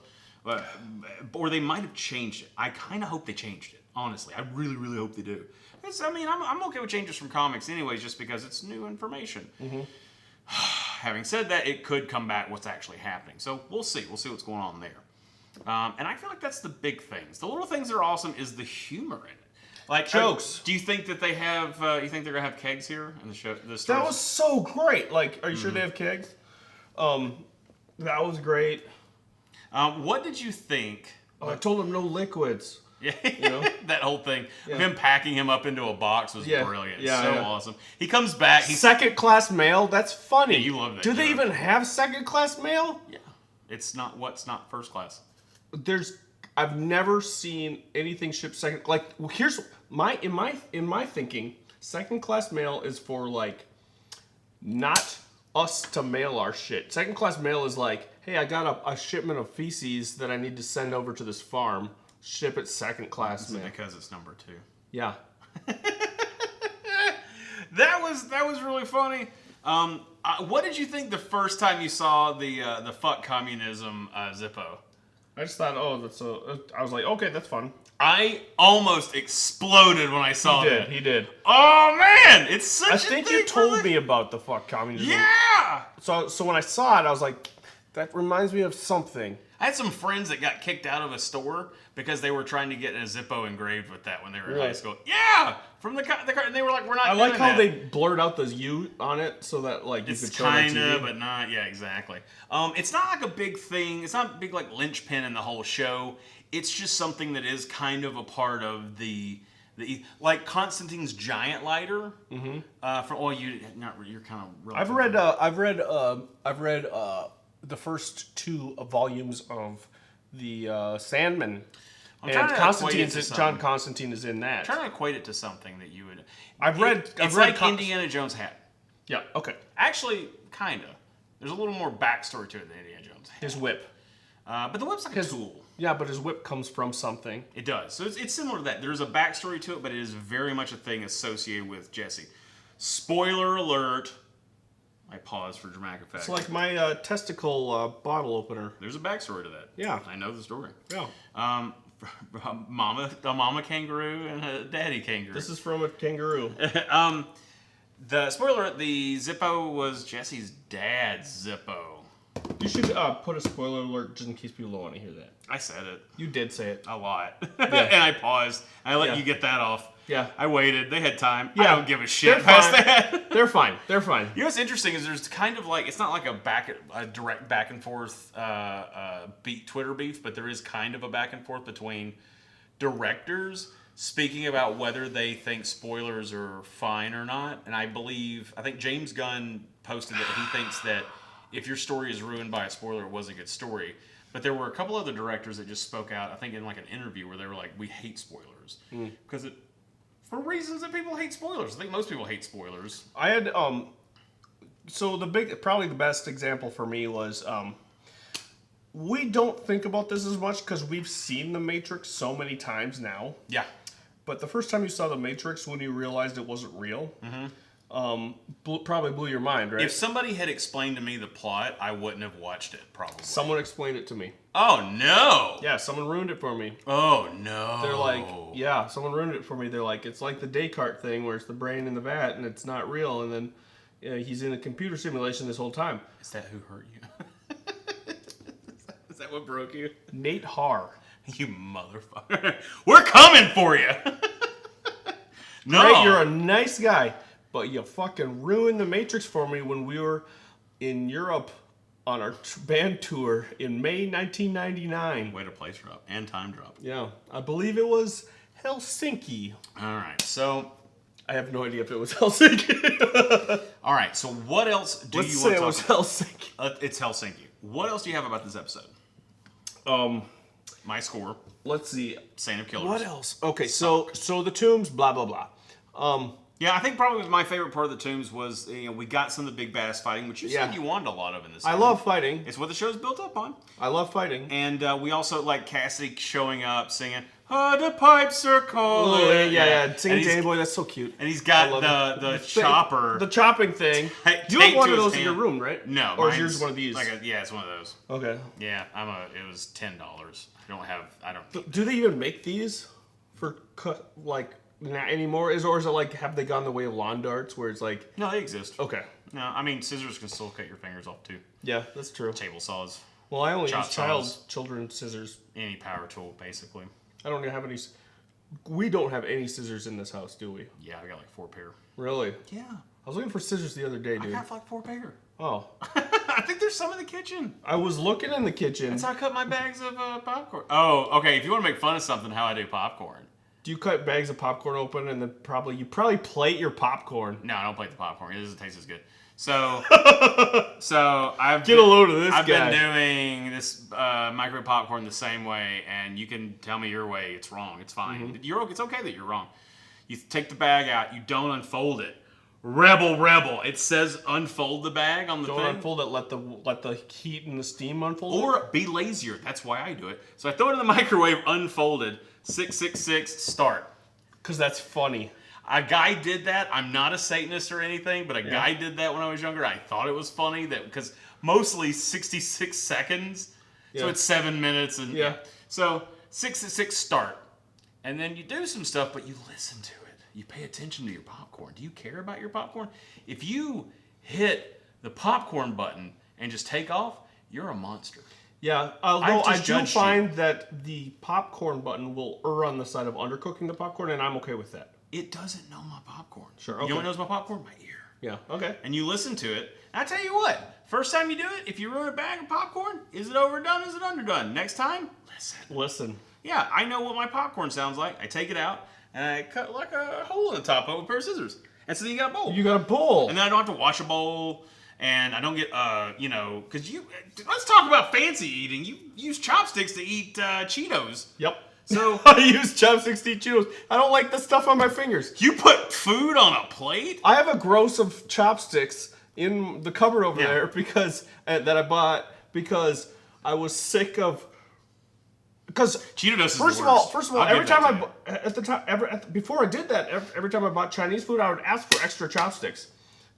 Or they might have changed it. I kind of hope they changed it, honestly. I really, really hope they do. I'm okay with changes from comics anyways, just because it's new information. Having said that, it could come back what's actually happening. So we'll see. We'll see what's going on there. And I feel like that's the big things. The little things that are awesome is the humor in it. Like jokes. Do you think that they have? You think they're gonna have kegs here in the show? That was so great. Like, are you sure they have kegs? That was great. What did you think? I told him no liquids. Yeah, you know? That whole thing of him packing him up into a box was brilliant. Yeah, so awesome. He comes back. He's second class mail. That's funny. Yeah, you love that. Do they even have second class mail? Yeah, it's not first class. I've never seen anything shipped second. Like, here's in my thinking, second class mail is for like not us to mail our shit. Second class mail is like, hey, I got a shipment of feces that I need to send over to this farm. Ship it second class mail. Because it's number 2. Yeah. That was really funny. What did you think the first time you saw the fuck communism Zippo? I just thought, I was like, okay, that's fun. I almost exploded when I saw that. He did. Oh man, it's such. I think you told me about the fuck communism. Yeah. So when I saw it, I was like, that reminds me of something. I had some friends that got kicked out of a store because they were trying to get a Zippo engraved with that when they were in high school. Yeah, from the car, and they were like, "We're not." I like how they blurred out the U on it so that like you could show it on TV. Kinda, but not. Yeah, exactly. It's not like a big thing. It's not a big like linchpin in the whole show. It's just something that is kind of a part of the like Constantine's giant lighter. Mm-hmm. You're kind of. I've read the first 2 volumes of the Sandman. And John Constantine is in that. I'm trying to equate it to something that you would. I've read Indiana Jones hat. Yeah, okay. Actually, kinda. There's a little more backstory to it than Indiana Jones. His whip. But the whip's like a tool. Yeah, but his whip comes from something. It does. So it's similar to that. There's a backstory to it, but it is very much a thing associated with Jesse. Spoiler alert. I pause for dramatic effect. It's like my testicle bottle opener. There's a backstory to that. Yeah. I know the story. Yeah. A mama kangaroo and a daddy kangaroo. This is from a kangaroo. The spoiler alert, the Zippo was Jesse's dad's Zippo. You should put a spoiler alert just in case people don't want to hear that. I said it. You did say it. A lot. Yeah. And I paused. I let you get that off. Yeah. I waited. They had time. Yeah. I don't give a shit They're past fine. that. They're fine. They're fine. You know what's interesting is there's kind of like, it's not like a direct back and forth Twitter beef, but there is kind of a back and forth between directors speaking about whether they think spoilers are fine or not. And I think James Gunn posted that he thinks that if your story is ruined by a spoiler, it was a good story. But there were a couple other directors that just spoke out, I think in like an interview where they were like, we hate spoilers. Because for reasons that people hate spoilers. I think most people hate spoilers. I had, so probably the best example for me was, we don't think about this as much because we've seen The Matrix so many times now. Yeah. But the first time you saw The Matrix, when you realized it wasn't real, probably blew your mind, right? If somebody had explained to me the plot, I wouldn't have watched it, probably. Someone explained it to me. Oh, no! Yeah, someone ruined it for me. Oh, no. They're like, yeah, someone ruined it for me. They're like, it's like the Descartes thing where it's the brain in the vat and it's not real, and then he's in a computer simulation this whole time. Is that who hurt you? Is that what broke you? Nate Haar. You motherfucker. We're coming for you! No! Right, you're a nice guy, but you fucking ruined The Matrix for me when we were in Europe on our band tour in May 1999. Way to place drop and time drop. Yeah, I believe it was Helsinki. All right, so I have no idea if it was Helsinki. all right, so what else do Let's you say want to it was talk Helsinki. about? It's Helsinki. What else do you have about this episode? My score. Let's see. Saint of Killers. What else? Okay, so the tombs, blah blah blah. Yeah, I think probably my favorite part of the tombs was we got some of the big badass fighting, which you said you wanted a lot of in this. I love fighting. It's what the show's built up on. I love fighting. And we also like Cassidy showing up singing, "Oh, the pipes are calling." Oh, yeah. Singing Danny Boy, that's so cute. And he's got the chopper. The chopping thing. You have one of those in your room, right? No. Or is yours one of these? Yeah, it's one of those. Okay. Yeah, it was $10. I don't. Do they even make these for like not anymore? Or is it like, have they gone the way of lawn darts where it's like? No, they exist. Okay. No, I mean scissors can still cut your fingers off too. Yeah, that's true. Table saws. Well, I only use children's scissors. Any power tool, basically. I don't have any. We don't have any scissors in this house, do we? Yeah, I got like 4 pair. Really? Yeah. I was looking for scissors the other day, dude. I got like 4 pair. Oh. I think there's some in the kitchen. I was looking in the kitchen. That's how I cut my bags of popcorn. Oh, okay. If you want to make fun of something, how I do popcorn. Do you cut bags of popcorn open and then you probably plate your popcorn? No, I don't plate the popcorn. It doesn't taste as good. So, I've Get a load of this I've guy. been doing this microwave popcorn the same way, and you can tell me your way. It's wrong. It's fine. It's okay that you're wrong. You take the bag out. You don't unfold it. Rebel. It says unfold the bag on the thing. Don't unfold it. Let the heat and the steam unfold it. Or be lazier. That's why I do it. So I throw it in the microwave unfolded. 666 start. Because that's funny. A guy did that. I'm not a Satanist or anything, but a guy did that when I was younger. I thought it was funny that because mostly 66 seconds, so it's 7 minutes and so 666 start, and then you do some stuff, but you listen to it. You pay attention to your popcorn. Do you care about your popcorn? If you hit the popcorn button and just take off, you're a monster. Yeah, although I do find that the popcorn button will err on the side of undercooking the popcorn, and I'm okay with that. It doesn't know my popcorn. Sure, okay. You know what knows my popcorn? My ear. Yeah, okay. And you listen to it. And I tell you what, first time you do it, if you ruin a bag of popcorn, is it overdone? Is it underdone? Next time, Listen. Yeah, I know what my popcorn sounds like. I take it out, and I cut like a hole in the top of it with a pair of scissors. And so then you got a bowl. You got a bowl. And then I don't have to wash a bowl. And I don't get, because let's talk about fancy eating. You use chopsticks to eat Cheetos. Yep. So I use chopsticks to eat Cheetos. I don't like the stuff on my fingers. you put food on a plate? I have a gross of chopsticks in the cupboard over there because that I bought because I was sick of. Because Cheetos is first the of all, worst. every time before I did that, every time I bought Chinese food, I would ask for extra chopsticks,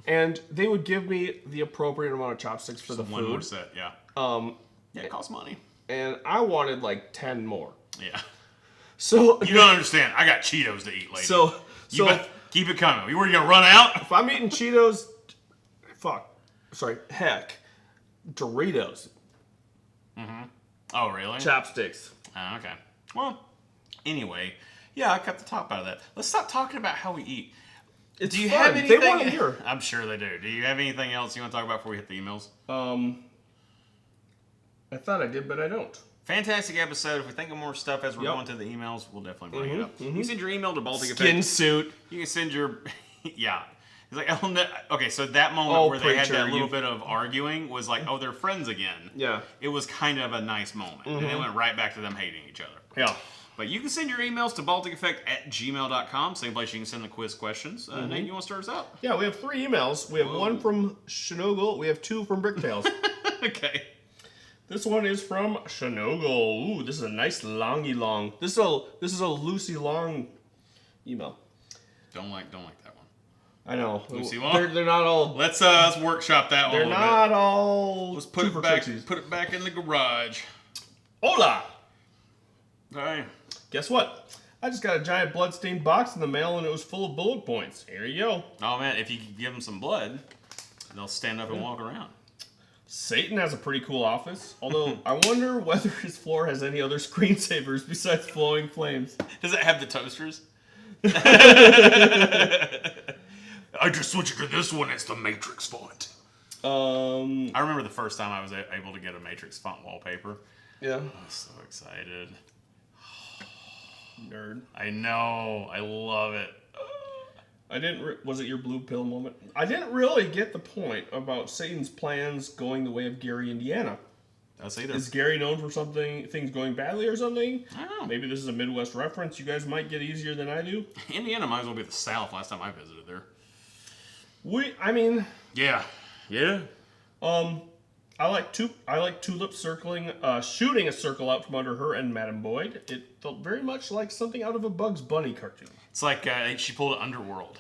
and they would give me the appropriate amount of chopsticks for the one more food. set, yeah. Yeah, it costs money. And I wanted like 10 more. Yeah. So You don't understand. I got Cheetos to eat later. So you better keep it coming. You were gonna run out? if I'm eating Cheetos, heck, Doritos, Oh, really? chopsticks. Oh, okay. Well, anyway, yeah, I cut the top out of that. Let's stop talking about how we eat. It's Do you fun. have anything? They want to hear. I'm sure they do. Do you have anything else you want to talk about before we hit the emails? I thought I did, but I don't. Fantastic episode. If we think of more stuff as we're going to the emails, we'll definitely bring it up. You can send your email to Baltic Skin Effect. suit. You can send your... yeah. It's like, okay, so that moment where they had that little bit of arguing was like, oh, they're friends again. Yeah. It was kind of a nice moment. And it went right back to them hating each other. Yeah. But you can send your emails to balticeffect@gmail.com. Same place you can send the quiz questions. Nate, you want to start us out? Yeah, we have 3 emails. We have one from Shinogle. We have 2 from Bricktails. Okay. This one is from Shinogle. Ooh, this is a nice longy long. This is a Lucy Long email. Don't like that one. I know. Lucy Long? They're not all. Let's workshop that one. They're not all. Let's put it back in the garage. Hola. All right. Guess what? I just got a giant bloodstained box in the mail and it was full of bullet points. Here you go. Oh man, if you can give them some blood, they'll stand up and walk around. Satan has a pretty cool office, although I wonder whether his floor has any other screensavers besides flowing flames. Does it have the toasters? I just switched to this one. It's the Matrix font. I remember the first time I was able to get a Matrix font wallpaper. Yeah. I was so excited. Nerd. I know. I love it. Was it your blue pill moment? I didn't really get the point about Satan's plans going the way of Gary, Indiana. That's either. Is Gary known for things going badly or something? I don't know. Maybe this is a Midwest reference. You guys might get easier than I do. Indiana might as well be the South. Last time I visited there. Yeah. Yeah. I like Tulip shooting a circle out from under her and Madam Boyd. It felt very much like something out of a Bugs Bunny cartoon. It's like she pulled an Underworld.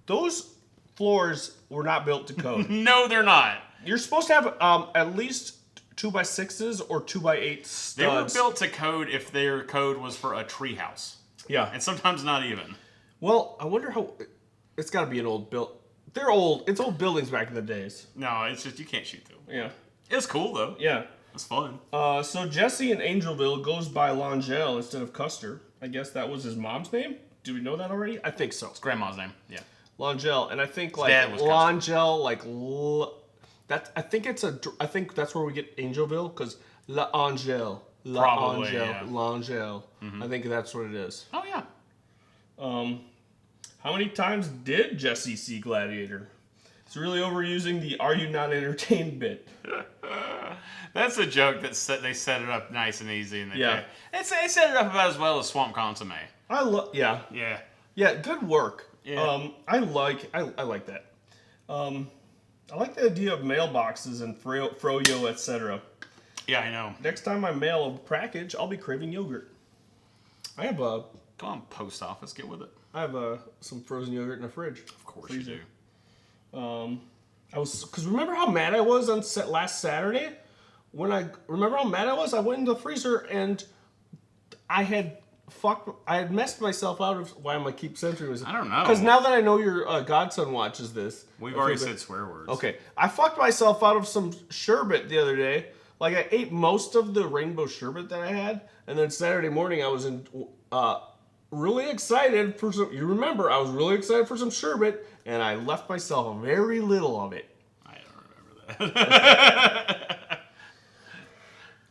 Those floors were not built to code. No, they're not. You're supposed to have at least 2x6s or 2x8 studs. They were built to code if their code was for a treehouse. Yeah. And sometimes not even. Well, I wonder how... It's got to be an old build. They're old. It's old buildings back in the days. No, it's just you can't shoot them. Yeah. It was cool, though. Yeah. It's fun. So Jesse in Angelville goes by Langell instead of Custer. I guess that was his mom's name? Do we know that already? I think so. It's grandma's name. Yeah. Langell, and I think dad was Langell, I think that's where we get Angelville because L'Angel. Probably, yeah. Langell. I think that's what it is. Oh yeah. How many times did Jesse see Gladiator? It's really overusing the "Are you not entertained?" bit. That's a joke that they set it up nice and easy, and Yeah. they set it up about as well as Swamp Consomme. Yeah. Yeah. Good work. Yeah. I like that. I like the idea of mailboxes and froyo, etc. Yeah, I know. Next time I mail a package, I'll be craving yogurt. I have Come on, post office, get with it. some frozen yogurt in the fridge. Of course you do. Because remember how mad I was on last Saturday? Remember how mad I was? I went in the freezer and I had messed myself out of. Why am I keep censoring this? I don't know. Because now that I know your godson watches this, We've already said swear words. Okay, I fucked myself out of some sherbet the other day. Like I ate most of the rainbow sherbet that I had, and then Saturday morning I was really excited for some. You remember I was really excited for some sherbet, and I left myself very little of it. I don't remember that.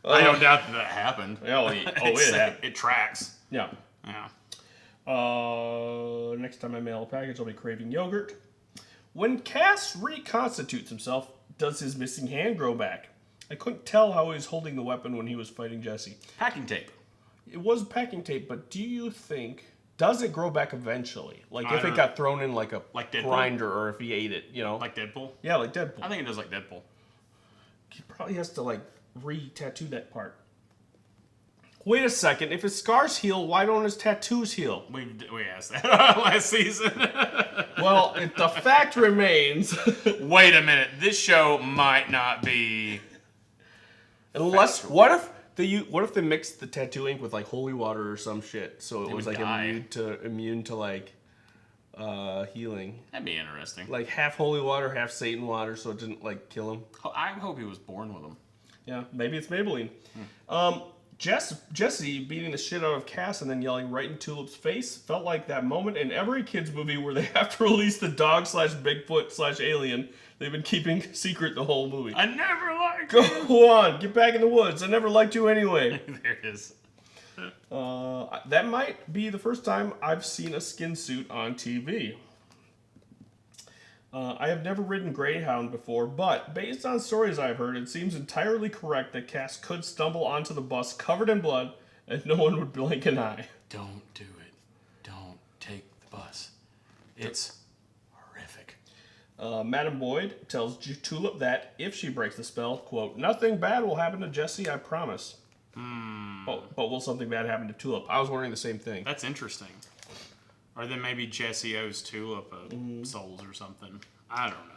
I don't doubt that happened. It happened. It tracks. Yeah. Yeah. Next time I mail a package, I'll be craving yogurt. When Cass reconstitutes himself, does his missing hand grow back? I couldn't tell how he was holding the weapon when he was fighting Jesse. Packing tape. It was packing tape, but do you think... Does it grow back eventually? Like, if it got thrown in like a grinder or if he ate it, you know? Like Deadpool? Yeah, like Deadpool. I think it does like Deadpool. He probably has to, like, re-tattoo that part. Wait a second. If his scars heal, why don't his tattoos heal? We asked that last season. Well, the fact remains... Wait a minute. This show might not be... Unless... What if they mixed the tattoo ink with, like, holy water or some shit? So it was, like, immune to, like, healing. That'd be interesting. Like, half holy water, half Satan water, so it didn't, like, kill him. I hope he was born with them. Yeah, maybe it's Maybelline. Jesse beating the shit out of Cass and then yelling right in Tulip's face felt like that moment in every kid's movie where they have to release the dog/Bigfoot/alien they've been keeping secret the whole movie. I never liked you. Go on, get back in the woods. I never liked you anyway. There it is. That might be the first time I've seen a skin suit on TV. I have never ridden Greyhound before, but based on stories I've heard, it seems entirely correct that Cass could stumble onto the bus covered in blood and no one would blink an eye. Don't do it. Don't take the bus. It's horrific. Madam Boyd tells Tulip that if she breaks the spell, quote, nothing bad will happen to Jesse, I promise. But will something bad happen to Tulip? I was wondering the same thing. That's interesting. Or then maybe Jesse owes Tulip souls or something. I don't know.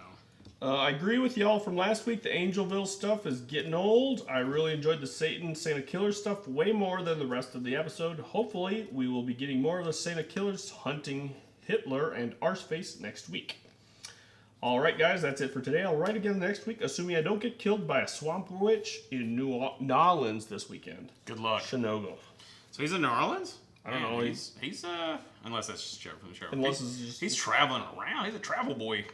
I agree with y'all from last week. The Angelville stuff is getting old. I really enjoyed the Santa Killer stuff way more than the rest of the episode. Hopefully, we will be getting more of the Santa Killers hunting Hitler and Arseface next week. Alright guys, that's it for today. I'll write again next week, assuming I don't get killed by a swamp witch in New Orleans this weekend. Good luck. Shinogo. So he's in New Orleans? I don't know. He's unless that's just a joke from the show. Unless it's just... He's traveling around. He's a travel boy.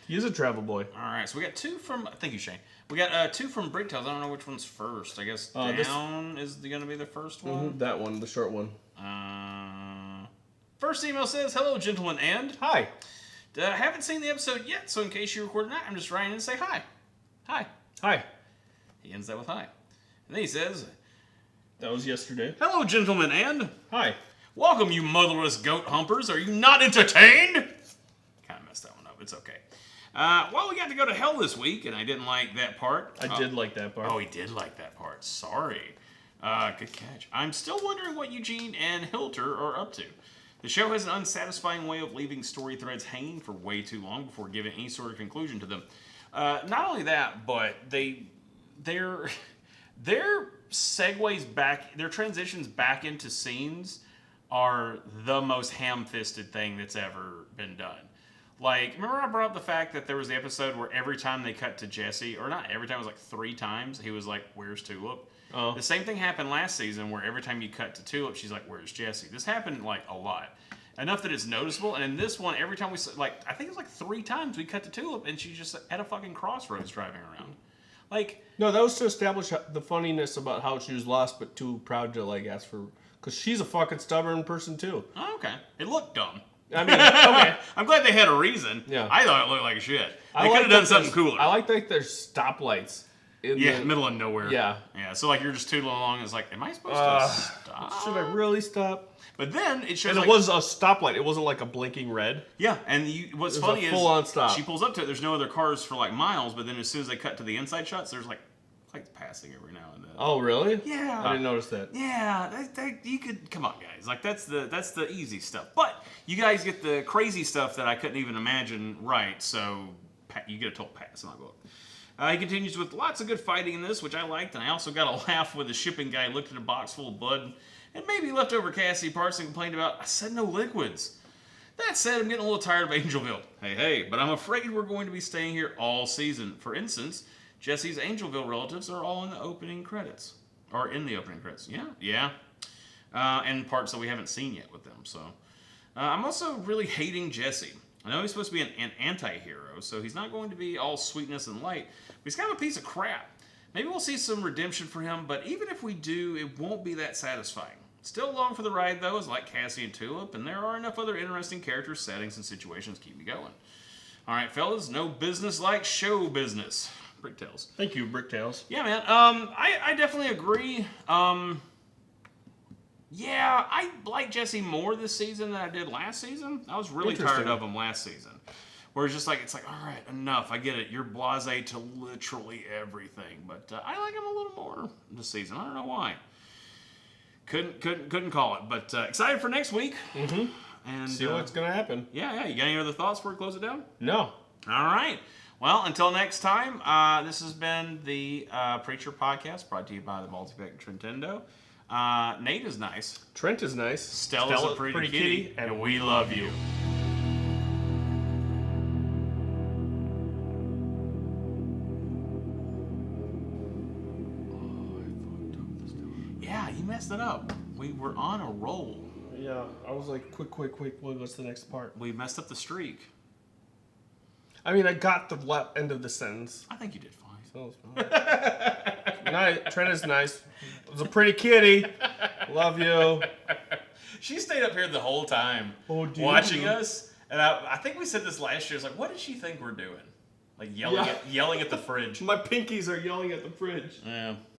He is a travel boy. Alright, so we got two from... Thank you, Shane. We got two from Bricktails. I don't know which one's first. I guess down is going to be the first one. That one, the short one. First email says, hello, gentlemen, and... Hi. Haven't seen the episode yet, so in case you recorded that, I'm just writing in to say hi. Hi. Hi. He ends that with hi. And then he says... That was yesterday. Hello, gentlemen, and... Hi. Welcome, you motherless goat humpers. Are you not entertained? Kind of messed that one up. It's okay. Well, we got to go to hell this week, and I didn't like that part. I did like that part. Oh, he did like that part. Sorry. Good catch. I'm still wondering what Eugene and Hilter are up to. The show has an unsatisfying way of leaving story threads hanging for way too long before giving any sort of conclusion to them. Not only that, but their segues back, their transitions back into scenes are the most ham-fisted thing that's ever been done. Like, remember I brought up the fact that there was the episode where every time they cut to Jesse, or not every time, it was like 3 times, he was like, where's Tulip? Oh. The same thing happened last season where every time you cut to Tulip, she's like, where's Jesse? This happened like a lot. Enough that it's noticeable, and in this one, every time we, like, I think it was like 3 times we cut to Tulip, and she's just at a fucking crossroads driving around. Like... No, that was to establish the funniness about how she was lost but too proud to, like, ask for... Because she's a fucking stubborn person, too. Oh, okay. It looked dumb. I mean, okay. I'm glad they had a reason. Yeah. I thought it looked like shit. They could have done something cooler. I like that there's stoplights. In the middle of nowhere. Yeah. Yeah, so like you're just tootling along and it's like, am I supposed to stop? Should I really stop? But then it shows and it was a stoplight. It wasn't like a blinking red. Yeah, and what's funny is full-on stop. She pulls up to it, there's no other cars for like miles, but then as soon as they cut to the inside shots, there's like passing every now and then. Oh, really? Yeah. I didn't notice that. Yeah, you could, come on guys. Like that's the easy stuff. But you guys get the crazy stuff that I couldn't even imagine right, so you get a total pass in my book. He continues with lots of good fighting in this, which I liked, and I also got a laugh when the shipping guy looked at a box full of blood and maybe leftover Cassie parts and complained about, I said no liquids. That said, I'm getting a little tired of Angelville. Hey, but I'm afraid we're going to be staying here all season. For instance, Jesse's Angelville relatives are all in the opening credits. Or in the opening credits. Yeah. And parts that we haven't seen yet with them. So, I'm also really hating Jesse. I know he's supposed to be an anti-hero, so he's not going to be all sweetness and light, but he's kind of a piece of crap. Maybe we'll see some redemption for him, but even if we do, it won't be that satisfying. Still along for the ride, though, is like Cassie and Tulip, and there are enough other interesting characters, settings, and situations to keep me going. Alright, fellas, no business like show business. Bricktails. Thank you, Bricktails. Yeah, man. I definitely agree. Yeah, I like Jesse more this season than I did last season. I was really tired of him last season. Where it's just like, all right, enough. I get it. You're blasé to literally everything. But I like him a little more this season. I don't know why. Couldn't call it. But excited for next week. Mm-hmm. And see what's going to happen. Yeah. You got any other thoughts before we close it down? No. All right. Well, until next time, this has been the Preacher Podcast, brought to you by the Baltic and Trentendo. Nate is nice. Trent is nice. Stella's a pretty kitty, and we love you. Yeah, you messed it up. We were on a roll. Yeah, I was like, quick. What's the next part? We messed up the streak. I mean, I got the end of the sentence. I think you did fine. So nice. Trent is nice. It was a pretty kitty. Love you. She stayed up here the whole time watching us. And I think we said this last year. It's like, what does she think we're doing? Like yelling at the fridge. My pinkies are yelling at the fridge. Yeah.